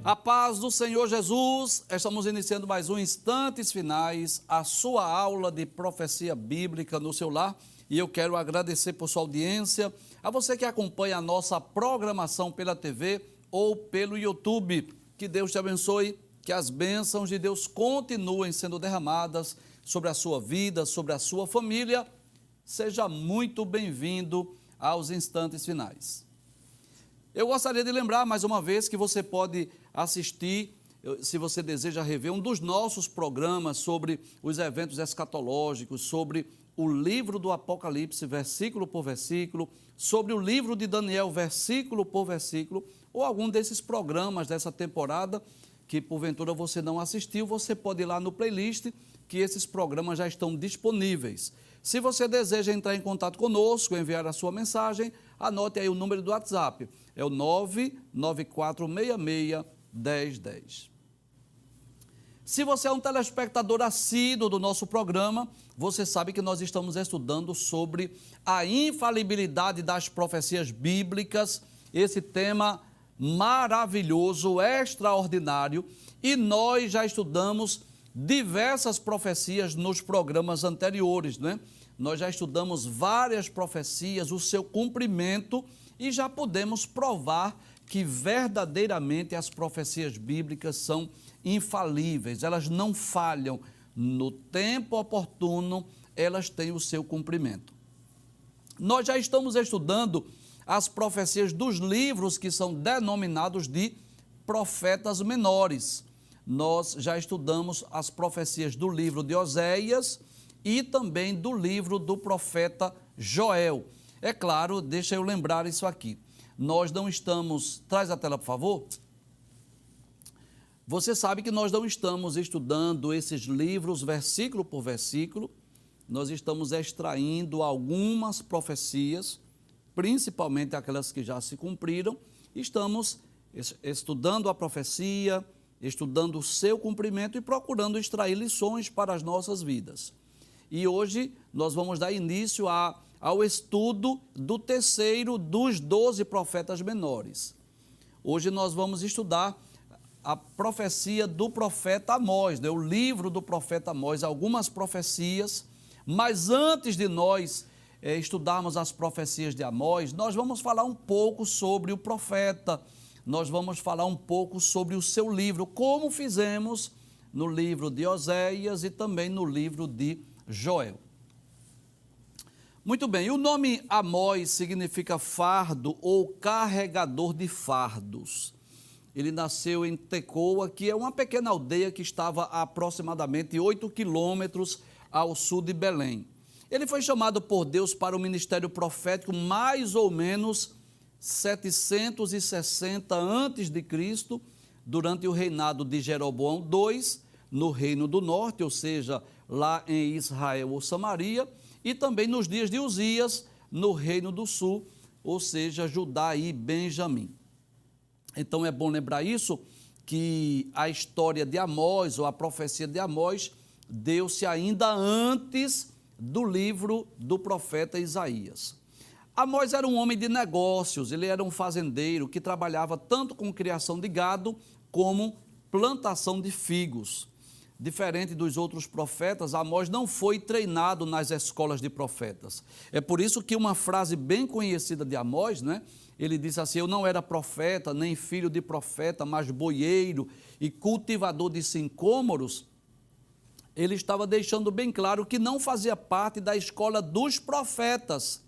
A paz do Senhor Jesus, estamos iniciando mais um Instantes Finais, a sua aula de profecia bíblica no seu lar. E eu quero agradecer por sua audiência, a você que acompanha a nossa programação pela TV ou pelo YouTube. Que Deus te abençoe, que as bênçãos de Deus continuem sendo derramadas sobre a sua vida, sobre a sua família. Seja muito bem-vindo aos Instantes Finais. Eu gostaria de lembrar mais uma vez que você pode assistir, se você deseja rever, um dos nossos programas sobre os eventos escatológicos, sobre o livro do Apocalipse, versículo por versículo, sobre o livro de Daniel, versículo por versículo, ou algum desses programas dessa temporada que porventura você não assistiu, você pode ir lá no playlist, que esses programas já estão disponíveis. Se você deseja entrar em contato conosco, enviar a sua mensagem, anote aí o número do WhatsApp, é o 994661010. Se você é um telespectador assíduo do nosso programa, você sabe que nós estamos estudando sobre a infalibilidade das profecias bíblicas, esse tema maravilhoso, extraordinário, e nós já estudamos diversas profecias nos programas anteriores, né? Nós já estudamos várias profecias, o seu cumprimento, e já podemos provar que verdadeiramente as profecias bíblicas são infalíveis, elas não falham, no tempo oportuno elas têm o seu cumprimento. Nós já estamos estudando as profecias dos livros que são denominados de profetas menores. Nós já estudamos as profecias do livro de Oséias e também do livro do profeta Joel. É claro, deixa eu lembrar isso aqui. Nós não estamos... Traz a tela, por favor. Você sabe que nós não estamos estudando esses livros versículo por versículo. Nós estamos extraindo algumas profecias, principalmente aquelas que já se cumpriram. Estamos estudando a profecia, estudando o seu cumprimento e procurando extrair lições para as nossas vidas. E hoje nós vamos dar início ao estudo do terceiro dos 12 profetas menores. Hoje nós vamos estudar a profecia do profeta Amós, né? O livro do profeta Amós, algumas profecias, mas antes de nós estudarmos as profecias de Amós, nós vamos falar um pouco sobre o profeta, nós vamos falar um pouco sobre o seu livro, como fizemos no livro de Oséias e também no livro de Joel. Muito bem, o nome Amós significa fardo ou carregador de fardos. Ele nasceu em Tecoa, que é uma pequena aldeia que estava a aproximadamente 8 quilômetros ao sul de Belém. Ele foi chamado por Deus para o ministério profético mais ou menos 760 a.C., durante o reinado de Jeroboão II, no Reino do Norte, ou seja, lá em Israel ou Samaria, e também nos dias de Uzias, no Reino do Sul, ou seja, Judá e Benjamim. Então é bom lembrar isso, que a história de Amós, ou a profecia de Amós, deu-se ainda antes do livro do profeta Isaías. Amós era um homem de negócios, ele era um fazendeiro que trabalhava tanto com criação de gado como plantação de figos. Diferente dos outros profetas, Amós não foi treinado nas escolas de profetas. É por isso que uma frase bem conhecida de Amós, né? Ele disse assim: eu não era profeta, nem filho de profeta, mas boieiro e cultivador de sicômoros. Ele estava deixando bem claro que não fazia parte da escola dos profetas,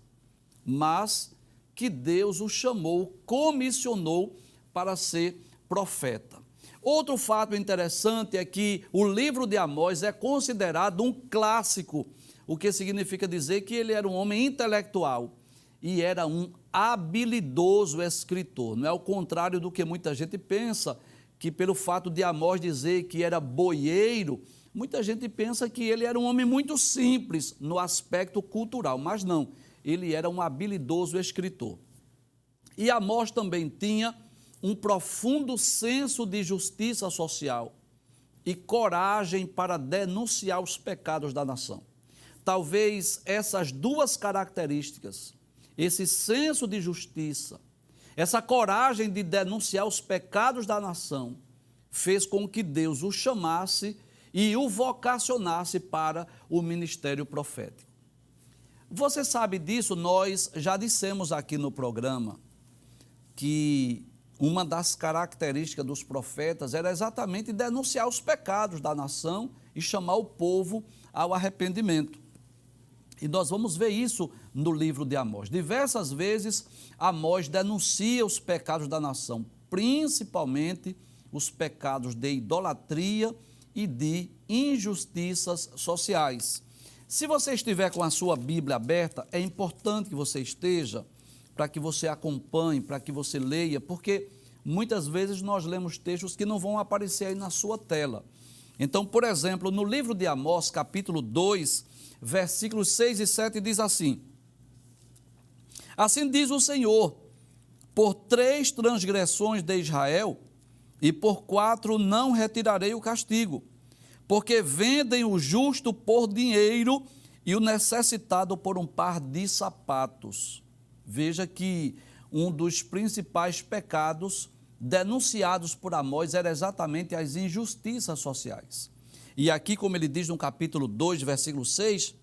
mas que Deus o chamou, comissionou para ser profeta. Outro fato interessante é que o livro de Amós é considerado um clássico, o que significa dizer que ele era um homem intelectual e era um habilidoso escritor. Não é o contrário do que muita gente pensa, que pelo fato de Amós dizer que era boieiro, muita gente pensa que ele era um homem muito simples no aspecto cultural, mas não, ele era um habilidoso escritor. E Amós também tinha um profundo senso de justiça social e coragem para denunciar os pecados da nação. Talvez essas duas características, esse senso de justiça, essa coragem de denunciar os pecados da nação fez com que Deus o chamasse e o vocacionasse para o ministério profético. Você sabe disso, nós já dissemos aqui no programa que uma das características dos profetas era exatamente denunciar os pecados da nação e chamar o povo ao arrependimento. E nós vamos ver isso no livro de Amós. Diversas vezes, Amós denuncia os pecados da nação, principalmente os pecados de idolatria e de injustiças sociais. Se você estiver com a sua Bíblia aberta, é importante que você esteja, para que você acompanhe, para que você leia, porque muitas vezes nós lemos textos que não vão aparecer aí na sua tela. Então, por exemplo, no livro de Amós, capítulo 2, versículos 6 e 7, diz assim: Assim diz o Senhor, por 3 transgressões de Israel, e por 4 não retirarei o castigo, porque vendem o justo por dinheiro e o necessitado por um par de sapatos. Veja que um dos principais pecados denunciados por Amós era exatamente as injustiças sociais. E aqui, como ele diz no capítulo 2, versículo 6,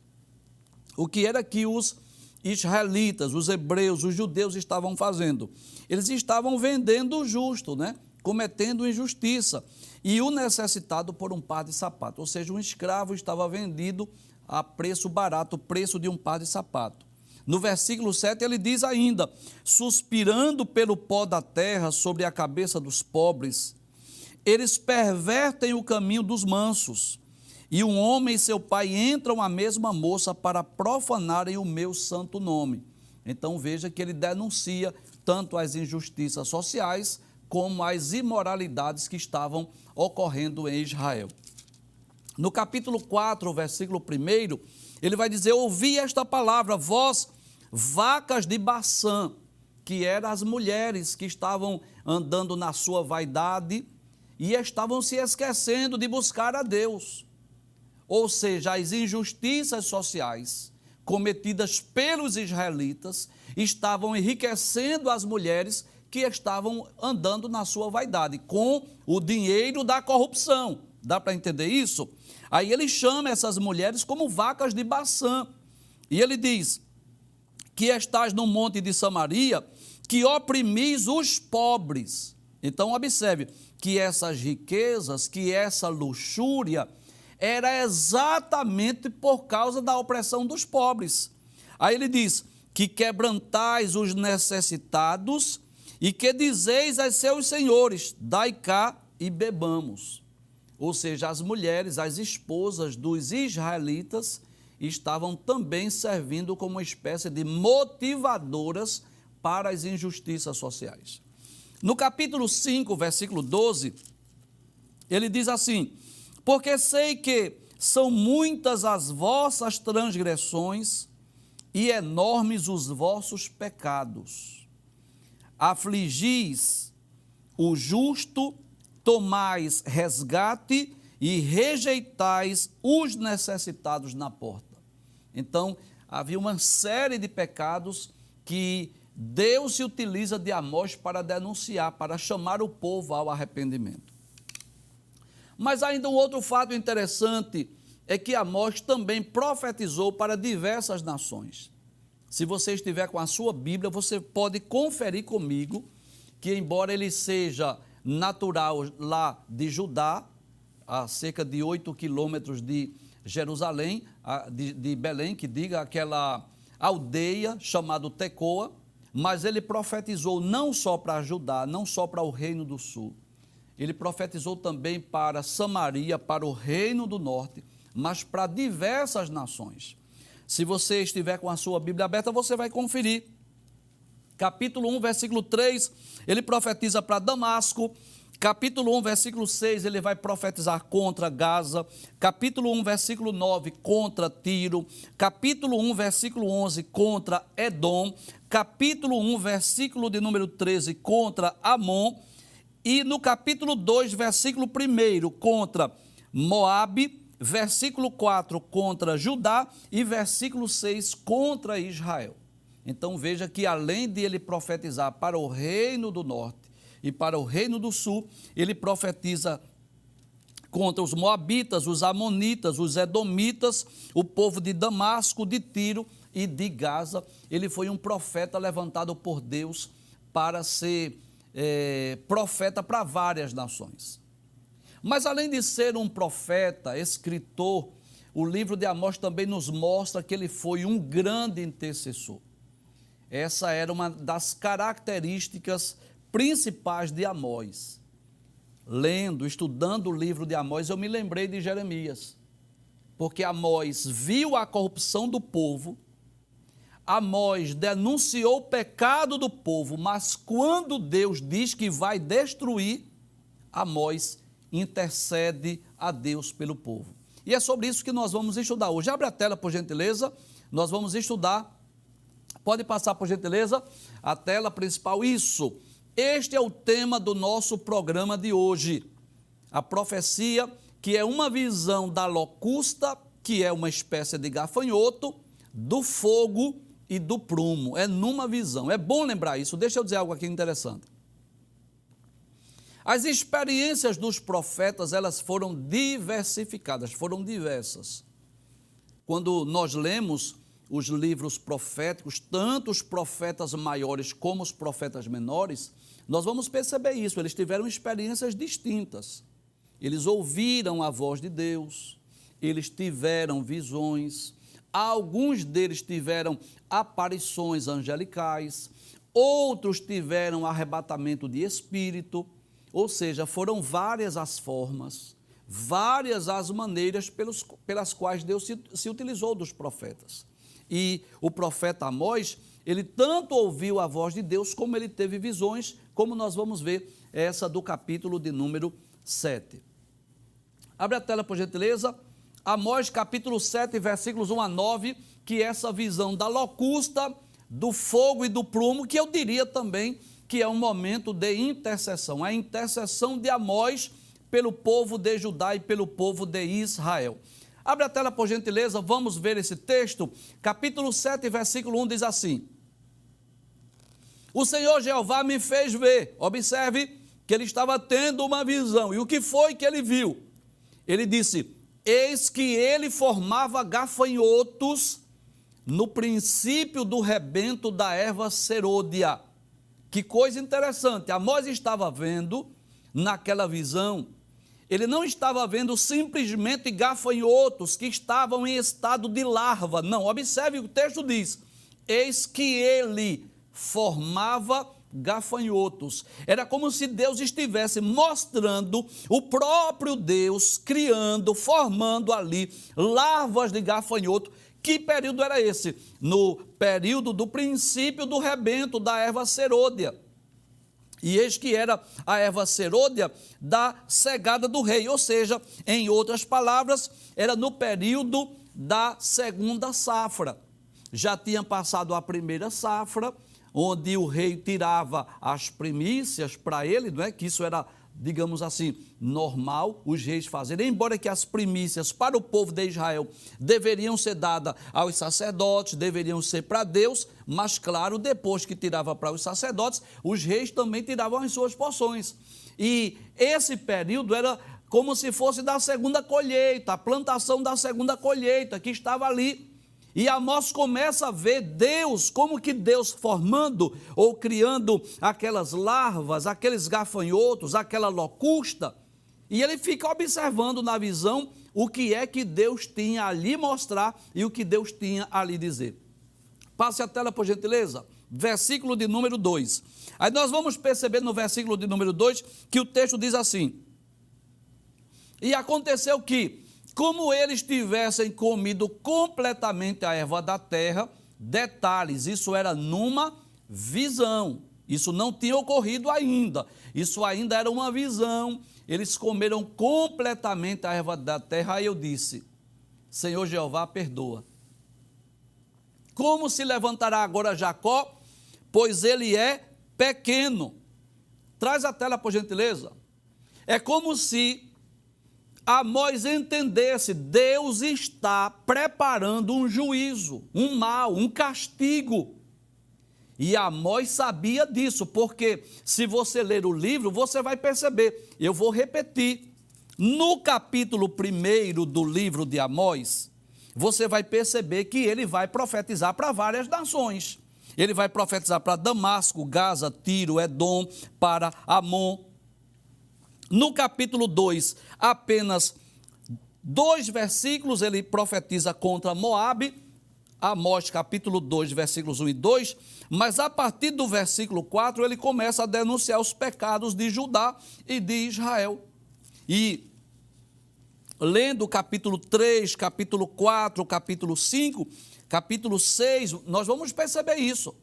o que era que os israelitas, os hebreus, os judeus estavam fazendo? Eles estavam vendendo o justo, cometendo injustiça, e o necessitado por um par de sapatos. Ou seja, um escravo estava vendido a preço barato, o preço de um par de sapato. No versículo 7 ele diz ainda: suspirando pelo pó da terra sobre a cabeça dos pobres, eles pervertem o caminho dos mansos, e um homem e seu pai entram à mesma moça para profanarem o meu santo nome. Então veja que ele denuncia tanto as injustiças sociais como as imoralidades que estavam ocorrendo em Israel. No capítulo 4, versículo 1, ele vai dizer: ouvi esta palavra, vós, vacas de Baçã, que eram as mulheres que estavam andando na sua vaidade e estavam se esquecendo de buscar a Deus. Ou seja, as injustiças sociais cometidas pelos israelitas estavam enriquecendo as mulheres que estavam andando na sua vaidade, com o dinheiro da corrupção. Dá para entender isso? Aí ele chama essas mulheres como vacas de Baçã. E ele diz que estás no monte de Samaria, que oprimis os pobres. Então observe que essas riquezas, que essa luxúria, era exatamente por causa da opressão dos pobres. Aí ele diz que quebrantais os necessitados e que dizeis a seus senhores: dai cá e bebamos. Ou seja, as mulheres, as esposas dos israelitas, estavam também servindo como uma espécie de motivadoras para as injustiças sociais. No capítulo 5, versículo 12, ele diz assim: porque sei que são muitas as vossas transgressões e enormes os vossos pecados. Afligis o justo, tomais resgate e rejeitais os necessitados na porta. Então, havia uma série de pecados que Deus se utiliza de Amós para denunciar, para chamar o povo ao arrependimento. Mas ainda um outro fato interessante é que Amós também profetizou para diversas nações. Se você estiver com a sua Bíblia, você pode conferir comigo que, embora ele seja natural lá de Judá, a cerca de 8 quilômetros de Jerusalém, de Belém, que diga aquela aldeia chamada Tecoa, mas ele profetizou não só para Judá, não só para o Reino do Sul, ele profetizou também para Samaria, para o Reino do Norte, mas para diversas nações. Se você estiver com a sua Bíblia aberta, você vai conferir. Capítulo 1, versículo 3, ele profetiza para Damasco. Capítulo 1, versículo 6, ele vai profetizar contra Gaza. Capítulo 1, versículo 9, contra Tiro. Capítulo 1, versículo 11, contra Edom. Capítulo 1, versículo de número 13, contra Amon. E no capítulo 2, versículo 1, contra Moabe. Versículo 4, contra Judá. E versículo 6, contra Israel. Então veja que além de ele profetizar para o Reino do Norte, e para o reino do sul. Ele profetiza contra os moabitas, os amonitas, os edomitas, o povo de Damasco, de Tiro e de Gaza. Ele foi um profeta levantado por Deus para ser profeta para várias nações. Mas além de ser um profeta, escritor, o livro de Amós também nos mostra que ele foi um grande intercessor. Essa era uma das características principais de Amós. Lendo, estudando o livro de Amós, eu me lembrei de Jeremias, porque Amós viu a corrupção do povo, Amós denunciou o pecado do povo, mas quando Deus diz que vai destruir, Amós intercede a Deus pelo povo. E é sobre isso que nós vamos estudar hoje. Abre a tela, por gentileza, nós vamos estudar. Pode passar, por gentileza, a tela principal. Isso, este é o tema do nosso programa de hoje. A profecia, que é uma visão da locusta, que é uma espécie de gafanhoto, do fogo e do prumo. É numa visão. É bom lembrar isso. Deixa eu dizer algo aqui interessante. As experiências dos profetas, elas foram diversificadas, foram diversas. Quando nós lemos os livros proféticos, tanto os profetas maiores como os profetas menores, nós vamos perceber isso, eles tiveram experiências distintas. Eles ouviram a voz de Deus, eles tiveram visões, alguns deles tiveram aparições angelicais, outros tiveram arrebatamento de espírito, ou seja, foram várias as formas, várias as maneiras pelas quais Deus se utilizou dos profetas. E o profeta Amós, ele tanto ouviu a voz de Deus, como ele teve visões, como nós vamos ver essa do capítulo de número 7. Abre a tela, por gentileza. Amós, capítulo 7, versículos 1 a 9, que é essa visão da locusta, do fogo e do prumo, que eu diria também que é um momento de intercessão, a intercessão de Amós pelo povo de Judá e pelo povo de Israel. Abre a tela, por gentileza, vamos ver esse texto. Capítulo 7, versículo 1 diz assim: O Senhor Jeová me fez ver. Observe que ele estava tendo uma visão. E o que foi que ele viu? Ele disse: Eis que ele formava gafanhotos no princípio do rebento da erva serôdia. Que coisa interessante, Amós estava vendo naquela visão, ele não estava vendo simplesmente gafanhotos que estavam em estado de larva, não, observe o que o texto diz, eis que ele formava gafanhotos, era como se Deus estivesse mostrando o próprio Deus criando, formando ali larvas de gafanhoto. Que período era esse? No período do princípio do rebento da erva serôdia. E eis que era a erva serôdia da cegada do rei, ou seja, em outras palavras, era no período da segunda safra. Já tinha passado a primeira safra, onde o rei tirava as primícias para ele, não é? Que isso era, digamos assim, normal os reis fazerem, embora que as primícias para o povo de Israel deveriam ser dadas aos sacerdotes, deveriam ser para Deus, mas claro, depois que tirava para os sacerdotes, os reis também tiravam as suas porções. E esse período era como se fosse da segunda colheita, a plantação da segunda colheita que estava ali. E Amós começa a ver Deus, como que Deus formando ou criando aquelas larvas, aqueles gafanhotos, aquela locusta, e ele fica observando na visão o que é que Deus tinha ali mostrar e o que Deus tinha ali dizer. Passe a tela, por gentileza, versículo de número 2. Aí nós vamos perceber no versículo de número 2 que o texto diz assim: E aconteceu que, como eles tivessem comido completamente a erva da terra, detalhes, isso era numa visão, isso não tinha ocorrido ainda, isso ainda era uma visão, eles comeram completamente a erva da terra. Aí eu disse: Senhor Jeová, perdoa. Como se levantará agora Jacó, pois ele é pequeno? Traz a tela, por gentileza. É como se Amós entendesse, Deus está preparando um juízo, um mal, um castigo. E Amós sabia disso, porque se você ler o livro, você vai perceber. Eu vou repetir. No capítulo 1 do livro de Amós, você vai perceber que ele vai profetizar para várias nações. Ele vai profetizar para Damasco, Gaza, Tiro, Edom, para Amon. No capítulo 2, apenas 2 versículos, ele profetiza contra Moabe, Amós capítulo 2, versículos 1 e 2, mas a partir do versículo 4, ele começa a denunciar os pecados de Judá e de Israel. E lendo o capítulo 3, capítulo 4, capítulo 5, capítulo 6, nós vamos perceber isso.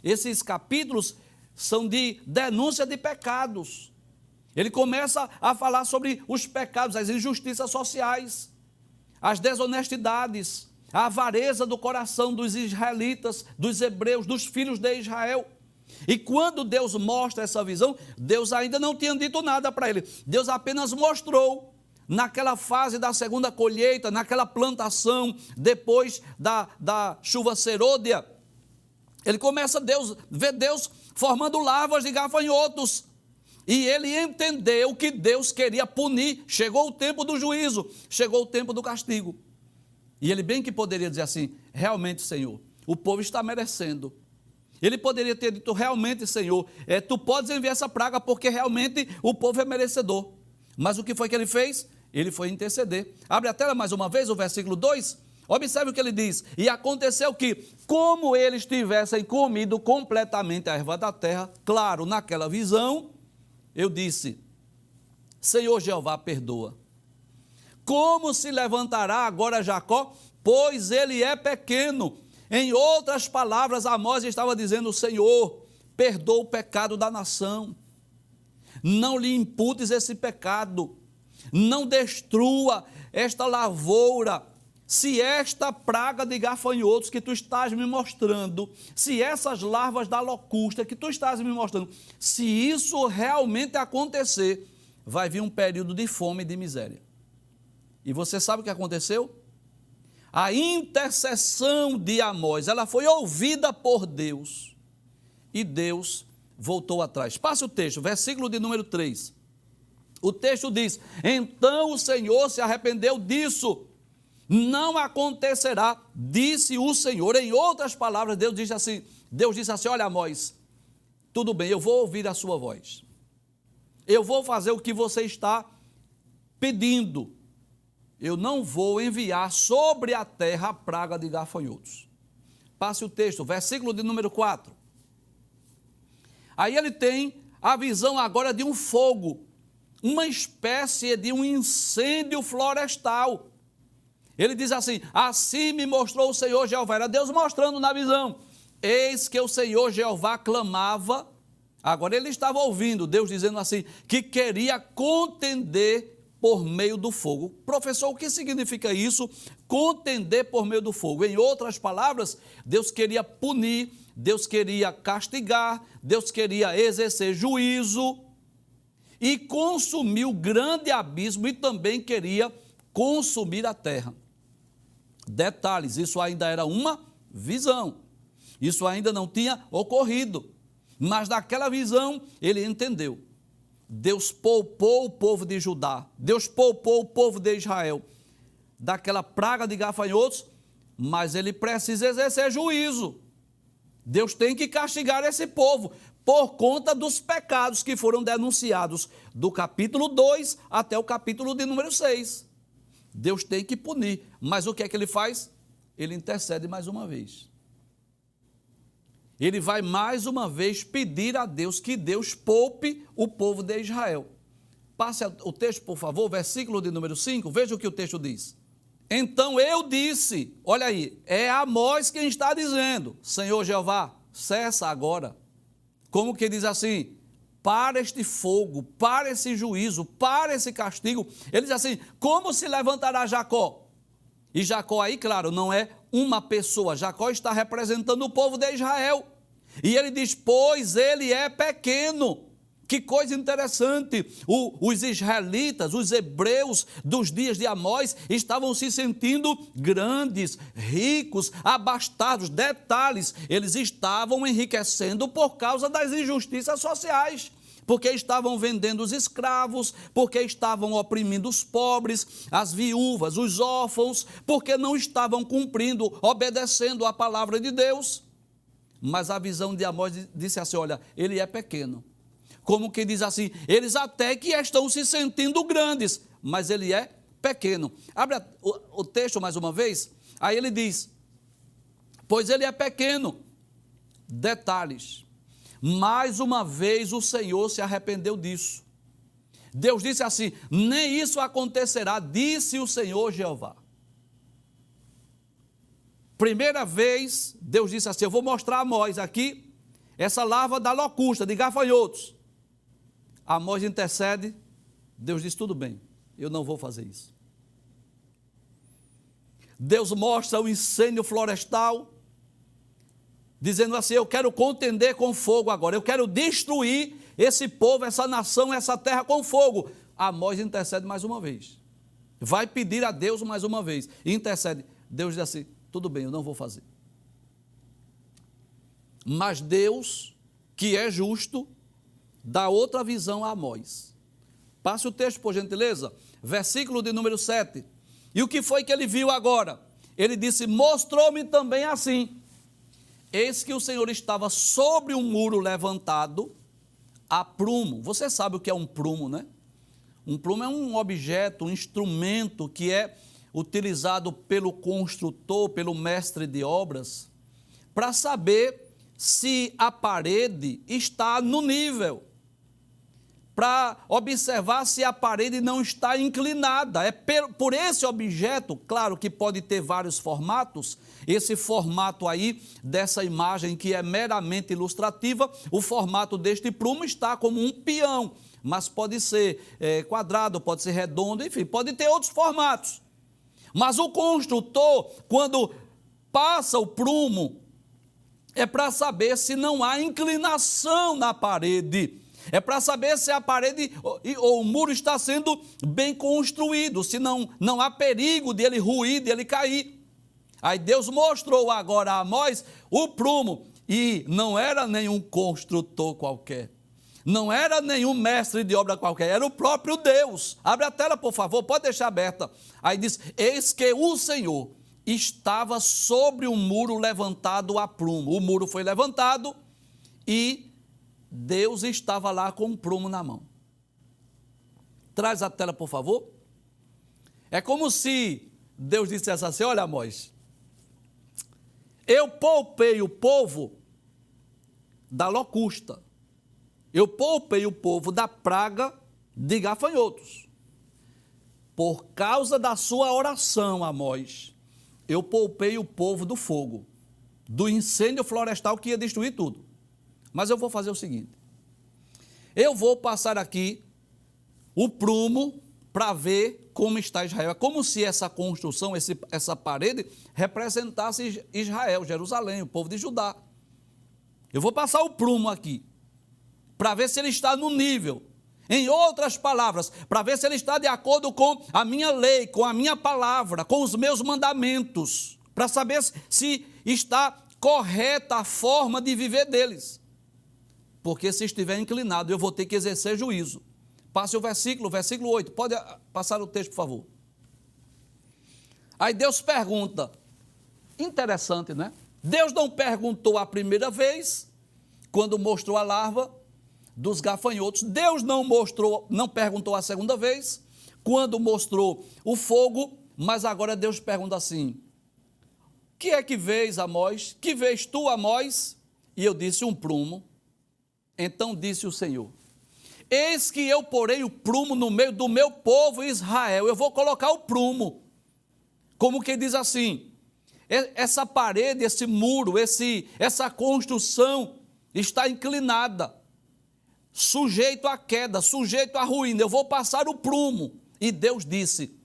Esses capítulos são de denúncia de pecados. Ele começa a falar sobre os pecados, as injustiças sociais, as desonestidades, a avareza do coração dos israelitas, dos hebreus, dos filhos de Israel. E quando Deus mostra essa visão, Deus ainda não tinha dito nada para ele. Deus apenas mostrou naquela fase da segunda colheita, naquela plantação, depois da chuva serôdia. Ele começa ver Deus formando larvas de gafanhotos. E ele entendeu que Deus queria punir. Chegou o tempo do juízo, chegou o tempo do castigo. E ele bem que poderia dizer assim, realmente, Senhor, o povo está merecendo. Ele poderia ter dito, realmente, Senhor, tu podes enviar essa praga porque realmente o povo é merecedor. Mas o que foi que ele fez? Ele foi interceder. Abre a tela mais uma vez, o versículo 2. Observe o que ele diz. E aconteceu que, como eles tivessem comido completamente a erva da terra, claro, naquela visão, eu disse, Senhor Jeová, perdoa. Como se levantará agora Jacó? Pois ele é pequeno. Em outras palavras, Amós estava dizendo, Senhor, perdoa o pecado da nação. Não lhe imputes esse pecado. Não destrua esta lavoura. Se esta praga de gafanhotos que tu estás me mostrando, se essas larvas da locusta que tu estás me mostrando, se isso realmente acontecer, vai vir um período de fome e de miséria. E você sabe o que aconteceu? A intercessão de Amós, ela foi ouvida por Deus. E Deus voltou atrás. Passe o texto, versículo de número 3. O texto diz, então o Senhor se arrependeu disso. Não acontecerá, disse o Senhor. Em outras palavras, Deus disse assim, olha Amós, tudo bem, eu vou ouvir a sua voz. Eu vou fazer o que você está pedindo. Eu não vou enviar sobre a terra a praga de gafanhotos. Passe o texto, versículo de número 4. Aí ele tem a visão agora de um fogo, uma espécie de um incêndio florestal. Ele diz assim, assim me mostrou o Senhor Jeová, era Deus mostrando na visão. Eis que o Senhor Jeová clamava, agora ele estava ouvindo Deus dizendo assim, que queria contender por meio do fogo. Professor, o que significa isso? Contender por meio do fogo. Em outras palavras, Deus queria punir, Deus queria castigar, Deus queria exercer juízo e consumir o grande abismo e também queria consumir a terra. Detalhes, isso ainda era uma visão. Isso ainda não tinha ocorrido. Mas naquela visão ele entendeu. Deus poupou o povo de Judá, Deus poupou o povo de Israel daquela praga de gafanhotos, mas ele precisa exercer juízo. Deus tem que castigar esse povo por conta dos pecados que foram denunciados do capítulo 2 até o capítulo de número 6. Deus tem que punir, mas o que é que ele faz? Ele intercede mais uma vez. Ele vai mais uma vez pedir a Deus que Deus poupe o povo de Israel. Passe o texto, por favor, versículo de número 5, veja o que o texto diz. Então eu disse, olha aí, é Amós quem está dizendo, Senhor Jeová, cessa agora. Como que diz assim, para este fogo, para esse juízo, para esse castigo. Ele diz assim, como se levantará Jacó? E Jacó aí, claro, não é uma pessoa. Jacó está representando o povo de Israel. E ele diz, pois ele é pequeno. Que coisa interessante, os israelitas, os hebreus dos dias de Amós estavam se sentindo grandes, ricos, abastados. Detalhes, eles estavam enriquecendo por causa das injustiças sociais, porque estavam vendendo os escravos, porque estavam oprimindo os pobres, as viúvas, os órfãos, porque não estavam cumprindo, obedecendo a palavra de Deus. Mas a visão de Amós disse assim, olha, ele é pequeno. Como que diz assim, eles até que estão se sentindo grandes, mas ele é pequeno. Abre o texto mais uma vez, aí ele diz, pois ele é pequeno. Detalhes, mais uma vez o Senhor se arrependeu disso. Deus disse assim, nem isso acontecerá, disse o Senhor Jeová. Primeira vez, Deus disse assim, eu vou mostrar a Amós aqui, essa larva da locusta, de gafanhotos. Amós intercede, Deus diz, tudo bem, eu não vou fazer isso. Deus mostra o incêndio florestal, dizendo assim, eu quero contender com fogo agora, eu quero destruir esse povo, essa nação, essa terra com fogo. Amós intercede mais uma vez, vai pedir a Deus mais uma vez, intercede, Deus diz assim, tudo bem, eu não vou fazer. Mas Deus, que é justo, dá outra visão a Amós. Passe o texto, por gentileza, versículo de número 7. E o que foi que ele viu agora? Ele disse, mostrou-me também assim, eis que o Senhor estava sobre um muro levantado a prumo. Você sabe o que é um prumo, né? Um prumo é um objeto, um instrumento que é utilizado pelo construtor, pelo mestre de obras, para saber se a parede está no nível, para observar se a parede não está inclinada. É por esse objeto, claro que pode ter vários formatos, esse formato aí, dessa imagem que é meramente ilustrativa, o formato deste prumo está como um peão, mas pode ser quadrado, pode ser redondo, enfim, pode ter outros formatos. Mas o construtor, quando passa o prumo, é para saber se não há inclinação na parede. É para saber se a parede ou o muro está sendo bem construído, se não há perigo de ele ruir, de ele cair. Aí Deus mostrou agora a Amós o prumo, e não era nenhum construtor qualquer, não era nenhum mestre de obra qualquer, era o próprio Deus. Abre a tela, por favor, pode deixar aberta. Aí diz, eis que o Senhor estava sobre um muro levantado a prumo. O muro foi levantado e Deus estava lá com um prumo na mão. Traz a tela, por favor. É como se Deus dissesse assim, olha, Amós, eu poupei o povo da locusta, eu poupei o povo da praga de gafanhotos. Por causa da sua oração, Amós, eu poupei o povo do fogo, do incêndio florestal que ia destruir tudo. Mas eu vou fazer o seguinte, eu vou passar aqui o prumo para ver como está Israel. É como se essa construção, essa parede, representasse Israel, Jerusalém, o povo de Judá. Eu vou passar o prumo aqui, para ver se ele está no nível. Em outras palavras, para ver se ele está de acordo com a minha lei, com a minha palavra, com os meus mandamentos, para saber se está correta a forma de viver deles. Porque se estiver inclinado, eu vou ter que exercer juízo. Passe o versículo 8. Pode passar o texto, por favor. Aí Deus pergunta. Interessante, né? Deus não perguntou a primeira vez, quando mostrou a larva dos gafanhotos. Deus não perguntou a segunda vez, quando mostrou o fogo. Mas agora Deus pergunta assim, que é que vês, Amós? Que vês tu, Amós? E eu disse, um prumo. Então disse o Senhor, eis que eu porei o prumo no meio do meu povo Israel. Eu vou colocar o prumo, como que diz assim, essa parede, esse muro, essa construção está inclinada, sujeito à queda, sujeito à ruína. Eu vou passar o prumo. E Deus disse,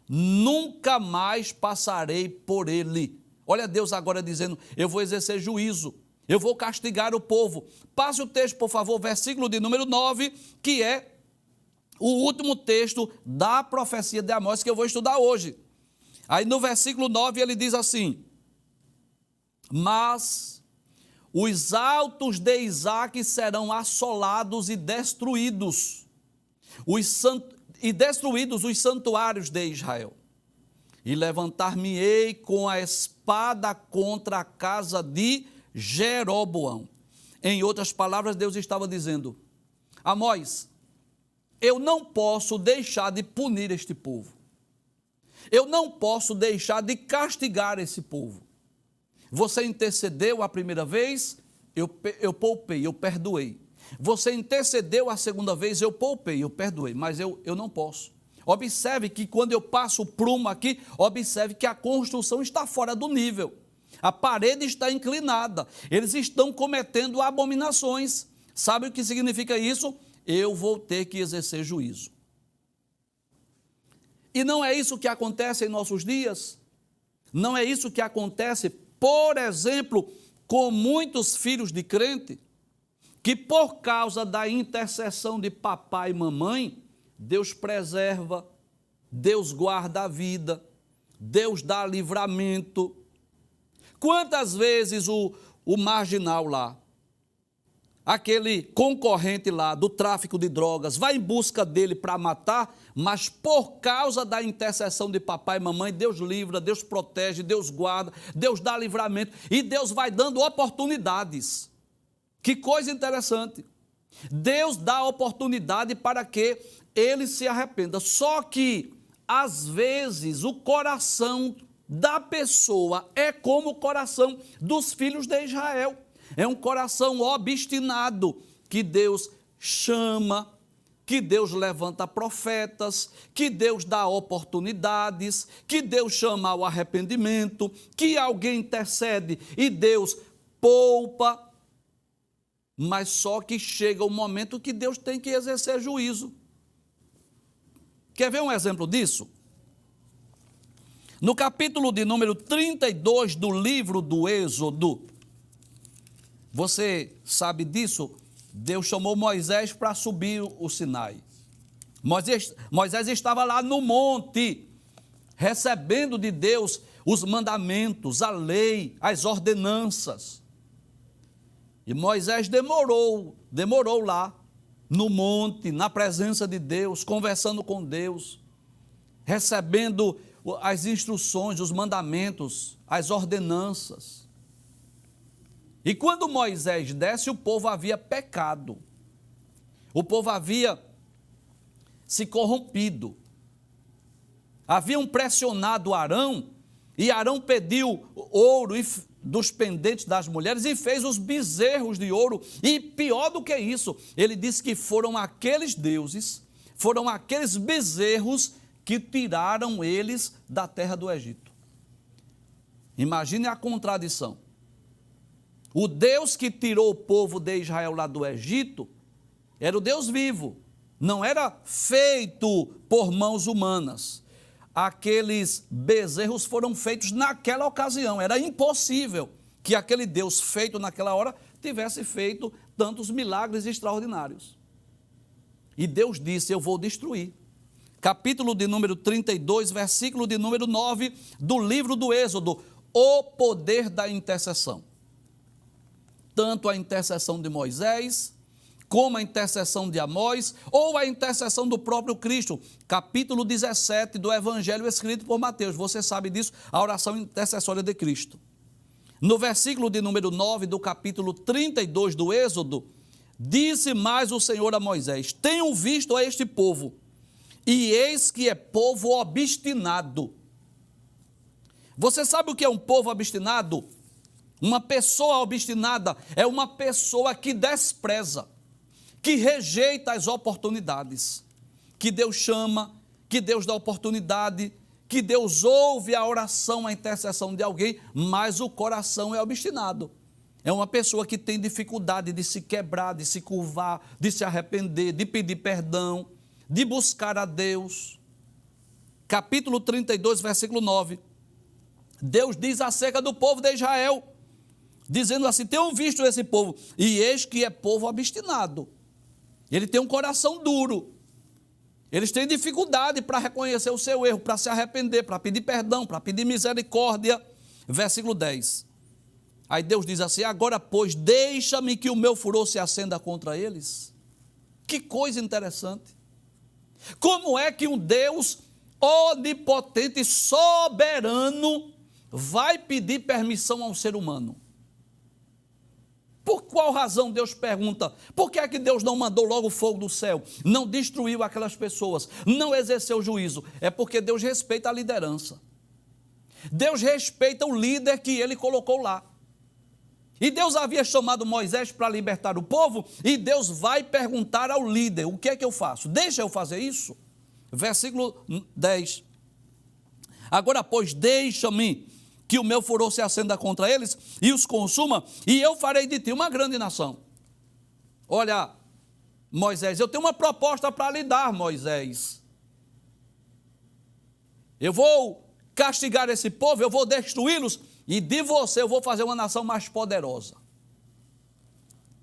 nunca mais passarei por ele. Olha Deus agora dizendo, eu vou exercer juízo. Eu vou castigar o povo. Passe o texto, por favor, versículo de número 9, que é o último texto da profecia de Amós que eu vou estudar hoje. Aí no versículo 9 ele diz assim: mas os altos de Isaque serão assolados e destruídos, destruídos os santuários de Israel. E levantar-me-ei com a espada contra a casa de Jeroboão. Em outras palavras, Deus estava dizendo: Amós, eu não posso deixar de punir este povo. Eu não posso deixar de castigar esse povo. Você intercedeu a primeira vez, eu poupei, eu perdoei. Você intercedeu a segunda vez, eu poupei, eu perdoei, mas eu não posso. Observe que quando eu passo o prumo aqui, observe que a construção está fora do nível. A parede está inclinada, eles estão cometendo abominações. Sabe o que significa isso? Eu vou ter que exercer juízo. E não é isso que acontece em nossos dias? Não é isso que acontece, por exemplo, com muitos filhos de crente, que por causa da intercessão de papai e mamãe, Deus preserva, Deus guarda a vida, Deus dá livramento. Quantas vezes o marginal lá, aquele concorrente lá do tráfico de drogas, vai em busca dele para matar, mas por causa da intercessão de papai e mamãe, Deus livra, Deus protege, Deus guarda, Deus dá livramento e Deus vai dando oportunidades. Que coisa interessante. Deus dá oportunidade para que ele se arrependa. Só que, às vezes, o coração da pessoa é como o coração dos filhos de Israel. É um coração obstinado que Deus chama, que Deus levanta profetas, que Deus dá oportunidades, que Deus chama ao arrependimento, que alguém intercede e Deus poupa. Mas só que chega o momento que Deus tem que exercer juízo. Quer ver um exemplo disso? No capítulo de número 32 do livro do Êxodo, você sabe disso? Deus chamou Moisés para subir o Sinai. Moisés estava lá no monte, recebendo de Deus os mandamentos, a lei, as ordenanças. E Moisés demorou lá no monte, na presença de Deus, conversando com Deus, recebendo as instruções, os mandamentos, as ordenanças. E quando Moisés desce, o povo havia pecado. O povo havia se corrompido. Haviam pressionado Arão, e Arão pediu ouro dos pendentes das mulheres e fez os bezerros de ouro. E pior do que isso, ele disse que foram aqueles deuses, foram aqueles bezerros que tiraram eles da terra do Egito. Imagine a contradição. O Deus que tirou o povo de Israel lá do Egito era o Deus vivo, não era feito por mãos humanas. Aqueles bezerros foram feitos naquela ocasião, era impossível que aquele Deus feito naquela hora tivesse feito tantos milagres extraordinários. E Deus disse: eu vou destruir. Capítulo de número 32, versículo de número 9 do livro do Êxodo, o poder da intercessão. Tanto a intercessão de Moisés, como a intercessão de Amós, ou a intercessão do próprio Cristo. Capítulo 17 do Evangelho escrito por Mateus. Você sabe disso, a oração intercessória de Cristo. No versículo de número 9 do capítulo 32 do Êxodo, disse mais o Senhor a Moisés: tenho visto a este povo, e eis que é povo obstinado. Você sabe o que é um povo obstinado? Uma pessoa obstinada é uma pessoa que despreza, que rejeita as oportunidades, que Deus chama, que Deus dá oportunidade, que Deus ouve a oração, a intercessão de alguém, mas o coração é obstinado. É uma pessoa que tem dificuldade de se quebrar, de se curvar, de se arrepender, de pedir perdão, de buscar a Deus. Capítulo 32, versículo 9. Deus diz acerca do povo de Israel: dizendo assim: tenham visto esse povo, e eis que é povo obstinado. Ele tem um coração duro. Eles têm dificuldade para reconhecer o seu erro, para se arrepender, para pedir perdão, para pedir misericórdia. Versículo 10. Aí Deus diz assim: agora, pois, deixa-me que o meu furor se acenda contra eles. Que coisa interessante. Como é que um Deus onipotente, soberano, vai pedir permissão a um ser humano? Por qual razão Deus pergunta? Por que é que Deus não mandou logo o fogo do céu? Não destruiu aquelas pessoas, não exerceu juízo? É porque Deus respeita a liderança. Deus respeita o líder que ele colocou lá. E Deus havia chamado Moisés para libertar o povo, e Deus vai perguntar ao líder: o que é que eu faço? Deixa eu fazer isso? Versículo 10. Agora, pois, deixa-me que o meu furor se acenda contra eles e os consuma, e eu farei de ti uma grande nação. Olha, Moisés, eu tenho uma proposta para lhe dar, Moisés. Eu vou castigar esse povo, eu vou destruí-los, e de você eu vou fazer uma nação mais poderosa.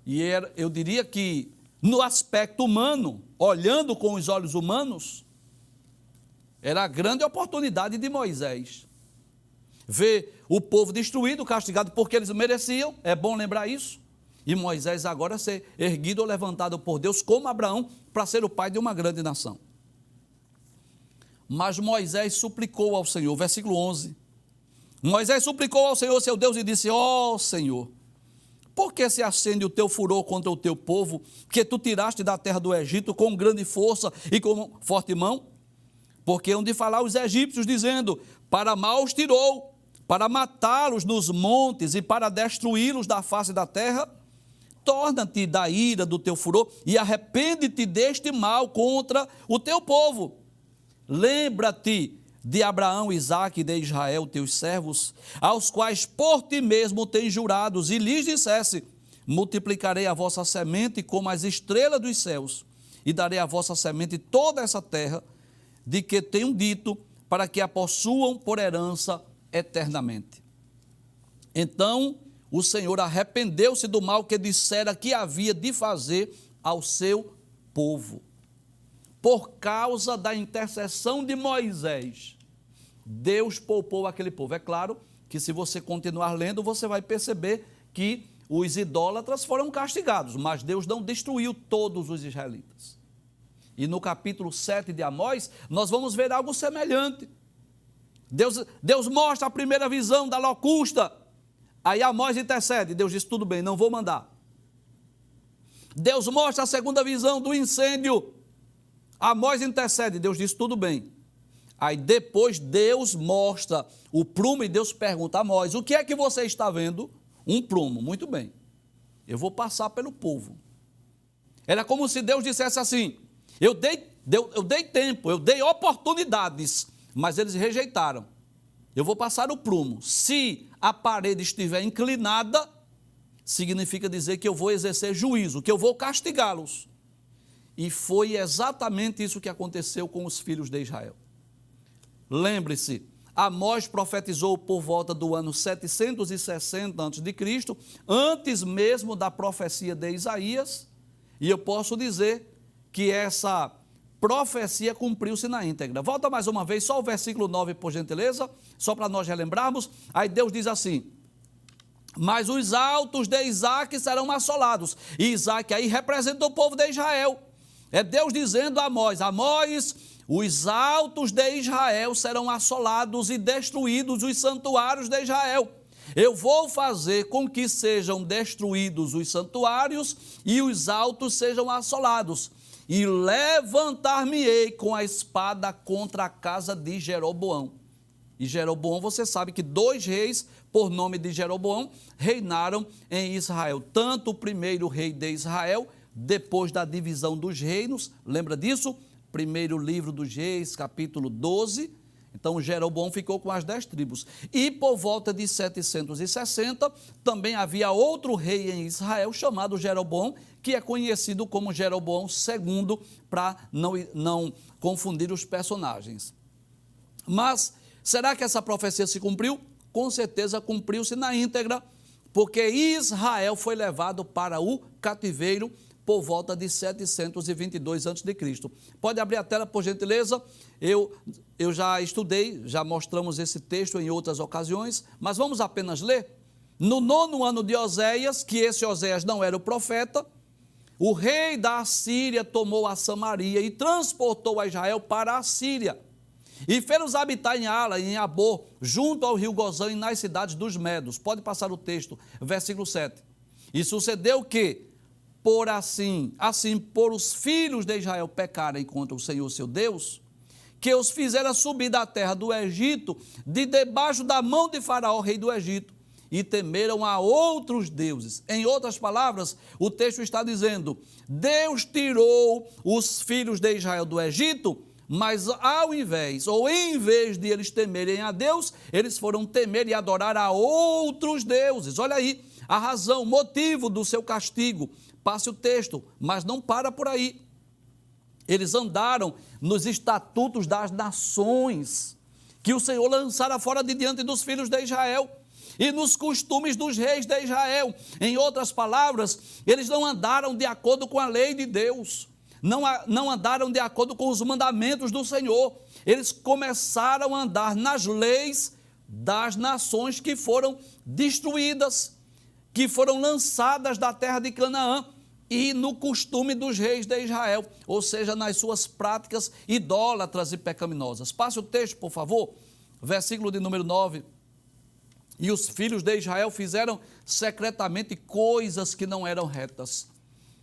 E eu diria que, no aspecto humano, olhando com os olhos humanos, era a grande oportunidade de Moisés. Ver o povo destruído, castigado porque eles mereciam, é bom lembrar isso. E Moisés agora ser erguido ou levantado por Deus, como Abraão, para ser o pai de uma grande nação. Mas Moisés suplicou ao Senhor, versículo 11. Moisés suplicou ao Senhor, seu Deus, e disse: ó Senhor, por que se acende o teu furor contra o teu povo, que tu tiraste da terra do Egito com grande força e com forte mão? Porque hão de falar os egípcios, dizendo: para mal os tirou, para matá-los nos montes e para destruí-los da face da terra. Torna-te da ira do teu furor e arrepende-te deste mal contra o teu povo. Lembra-te de Abraão, Isaque e de Israel, teus servos, aos quais por ti mesmo tens jurados, e lhes dissesse: multiplicarei a vossa semente como as estrelas dos céus, e darei à vossa semente toda essa terra, de que tenho dito, para que a possuam por herança eternamente. Então o Senhor arrependeu-se do mal que dissera que havia de fazer ao seu povo. Por causa da intercessão de Moisés, Deus poupou aquele povo. É claro que, se você continuar lendo, você vai perceber que os idólatras foram castigados, mas Deus não destruiu todos os israelitas. E no capítulo 7 de Amós, nós vamos ver algo semelhante. Deus mostra a primeira visão da locusta. Aí Amós intercede, Deus diz: tudo bem, não vou mandar. Deus mostra a segunda visão do incêndio. Amós intercede, Deus diz: tudo bem. Aí depois Deus mostra o prumo e Deus pergunta a Amós: o que é que você está vendo? Um prumo. Muito bem, eu vou passar pelo povo. Era como se Deus dissesse assim: eu dei tempo, eu dei oportunidades, mas eles rejeitaram. Eu vou passar o prumo. Se a parede estiver inclinada, significa dizer que eu vou exercer juízo, que eu vou castigá-los. E foi exatamente isso que aconteceu com os filhos de Israel. Lembre-se, Amós profetizou por volta do ano 760 a.C., antes mesmo da profecia de Isaías, e eu posso dizer que essa profecia cumpriu-se na íntegra. Volta mais uma vez, só o versículo 9, por gentileza, só para nós relembrarmos. Aí Deus diz assim: mas os altos de Isaque serão assolados. E Isaque aí representa o povo de Israel. É Deus dizendo a Amós: Amós, os altos de Israel serão assolados e destruídos os santuários de Israel. Eu vou fazer com que sejam destruídos os santuários e os altos sejam assolados. E levantar-me-ei com a espada contra a casa de Jeroboão. E Jeroboão, você sabe que 2 reis, por nome de Jeroboão, reinaram em Israel. Tanto o primeiro rei de Israel, depois da divisão dos reinos, lembra disso? Primeiro livro dos Reis, capítulo 12. Então Jeroboão ficou com as 10 tribos. E por volta de 760, também havia outro rei em Israel, chamado Jeroboão, que é conhecido como Jeroboão II, para não confundir os personagens. Mas será que essa profecia se cumpriu? Com certeza cumpriu-se na íntegra, porque Israel foi levado para o cativeiro por volta de 722 a.C. Pode abrir a tela, por gentileza. Eu já estudei, já mostramos esse texto em outras ocasiões, mas vamos apenas ler. No 9º ano de Oséias, que esse Oséias não era o profeta, o rei da Assíria tomou a Samaria e transportou a Israel para a Síria. E fez-os habitar em Ala, em Abor, junto ao rio Gozã e nas cidades dos Medos. Pode passar o texto, versículo 7. E sucedeu que, por os filhos de Israel pecarem contra o Senhor seu Deus, que os fizera subir da terra do Egito, de debaixo da mão de Faraó, rei do Egito, e temeram a outros deuses. Em outras palavras, o texto está dizendo, Deus tirou os filhos de Israel do Egito, mas em vez de eles temerem a Deus, eles foram temer e adorar a outros deuses. Olha aí a razão, o motivo do seu castigo. Passe o texto, mas não para por aí. Eles andaram nos estatutos das nações, que o Senhor lançara fora de diante dos filhos de Israel, e nos costumes dos reis de Israel. Em outras palavras, eles não andaram de acordo com a lei de Deus, não andaram de acordo com os mandamentos do Senhor. Eles começaram a andar nas leis das nações que foram destruídas, que foram lançadas da terra de Canaã, e no costume dos reis de Israel, ou seja, nas suas práticas idólatras e pecaminosas. Passe o texto, por favor, versículo de número 9. E os filhos de Israel fizeram secretamente coisas que não eram retas.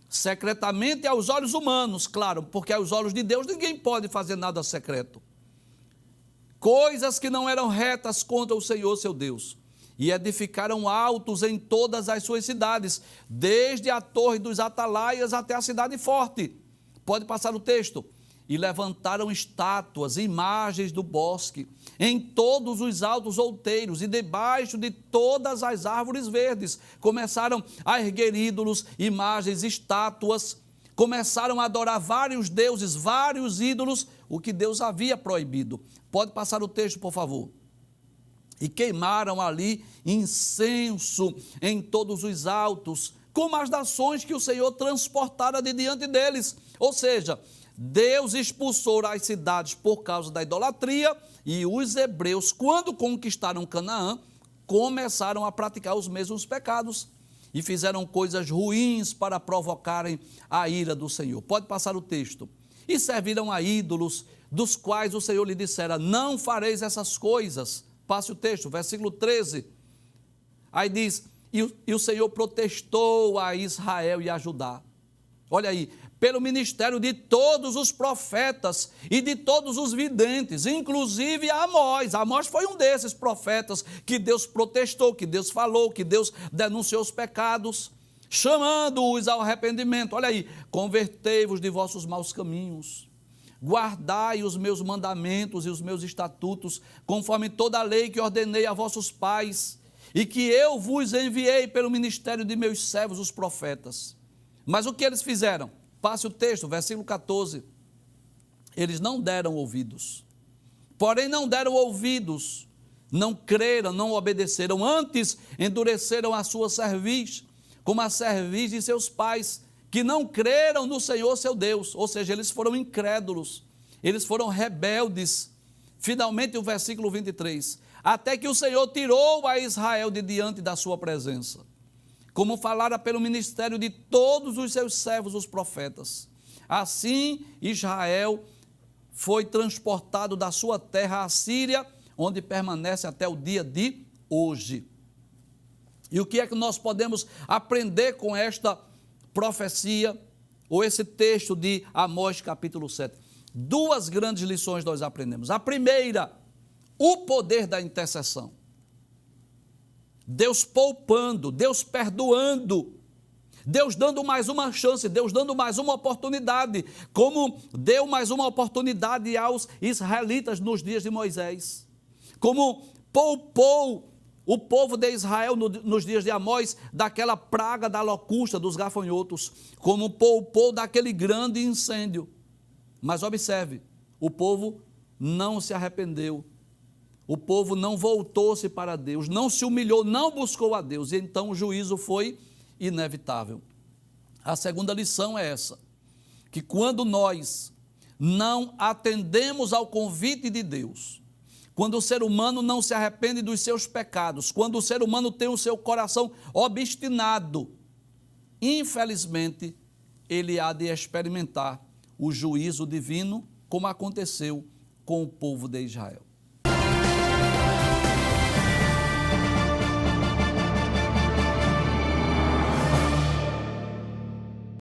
Secretamente aos olhos humanos, claro, porque aos olhos de Deus ninguém pode fazer nada secreto. Coisas que não eram retas contra o Senhor seu Deus. E edificaram altos em todas as suas cidades, desde a torre dos atalaias até a cidade forte. Pode passar o texto. E levantaram estátuas, imagens do bosque, em todos os altos outeiros e debaixo de todas as árvores verdes. Começaram a erguer ídolos, imagens, estátuas. Começaram a adorar vários deuses, vários ídolos, o que Deus havia proibido. Pode passar o texto, por favor. E queimaram ali incenso em todos os altos, como as nações que o Senhor transportara de diante deles. Ou seja, Deus expulsou as cidades por causa da idolatria, e os hebreus, quando conquistaram Canaã, começaram a praticar os mesmos pecados e fizeram coisas ruins para provocarem a ira do Senhor. Pode passar o texto. E serviram a ídolos, dos quais o Senhor lhe dissera, não fareis essas coisas. Passe o texto, versículo 13. Aí diz, e o Senhor protestou a Israel e a Judá. Olha aí, pelo ministério de todos os profetas e de todos os videntes, inclusive Amós. Amós foi um desses profetas que Deus protestou, que Deus falou, que Deus denunciou os pecados, chamando-os ao arrependimento. Olha aí, convertei-vos de vossos maus caminhos, guardai os meus mandamentos e os meus estatutos, conforme toda a lei que ordenei a vossos pais, e que eu vos enviei pelo ministério de meus servos, os profetas. Mas o que eles fizeram? Passe o texto, versículo 14. Eles não deram ouvidos. Porém, não deram ouvidos, não creram, não obedeceram. Antes, endureceram a sua cerviz, como a cerviz de seus pais, que não creram no Senhor seu Deus. Ou seja, eles foram incrédulos, eles foram rebeldes. Finalmente, o versículo 23. Até que o Senhor tirou a Israel de diante da sua presença, como falara pelo ministério de todos os seus servos, os profetas. Assim, Israel foi transportado da sua terra à Síria, onde permanece até o dia de hoje. E o que é que nós podemos aprender com esta profecia, ou esse texto de Amós capítulo 7? Duas grandes lições nós aprendemos. A primeira, o poder da intercessão. Deus poupando, Deus perdoando, Deus dando mais uma chance, Deus dando mais uma oportunidade, como deu mais uma oportunidade aos israelitas nos dias de Moisés, como poupou o povo de Israel nos dias de Amós daquela praga da locusta, dos gafanhotos, como poupou daquele grande incêndio. Mas observe, o povo não se arrependeu, o povo não voltou-se para Deus, não se humilhou, não buscou a Deus, e então o juízo foi inevitável. A segunda lição é essa, que quando nós não atendemos ao convite de Deus, quando o ser humano não se arrepende dos seus pecados, quando o ser humano tem o seu coração obstinado, infelizmente, ele há de experimentar o juízo divino, como aconteceu com o povo de Israel.